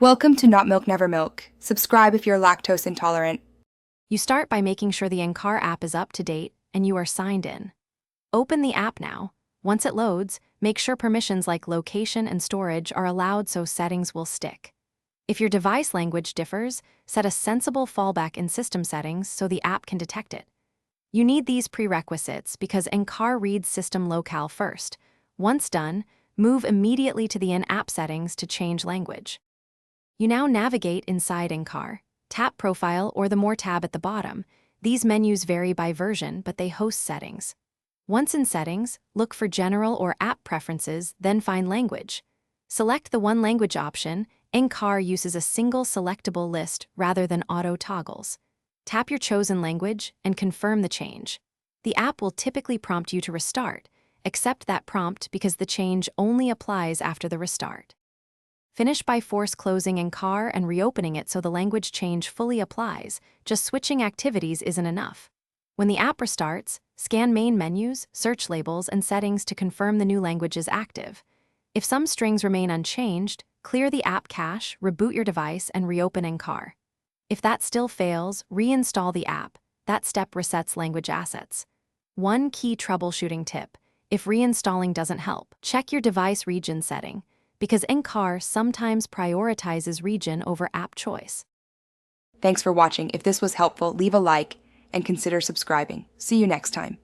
Welcome to Not Milk Never Milk. Subscribe if you're lactose intolerant. You start by making sure the Encar app is up to date and you are signed in. Open the app now. Once it loads, make sure permissions like location and storage are allowed so settings will stick. If your device language differs, set a sensible fallback in system settings so the app can detect it. You need these prerequisites because Encar reads system locale first. Once done, move immediately to the in-app settings to change language. You now navigate inside Encar. Tap Profile or the More tab at the bottom. These menus vary by version, but they host settings. Once in Settings, look for General or App Preferences, then find Language. Select the One Language option. Encar uses a single selectable list rather than auto toggles. Tap your chosen language and confirm the change. The app will typically prompt you to restart. Accept that prompt because the change only applies after the restart. Finish by force closing Encar and reopening it so the language change fully applies. Just switching activities isn't enough. When the app restarts, scan main menus, search labels, and settings to confirm the new language is active. If some strings remain unchanged, clear the app cache, reboot your device, and reopen Encar. If that still fails, reinstall the app. That step resets language assets. One key troubleshooting tip: if reinstalling doesn't help, check your device region setting, because Encar sometimes prioritizes region over app choice. Thanks for watching. If this was helpful, leave a like and consider subscribing. See you next time.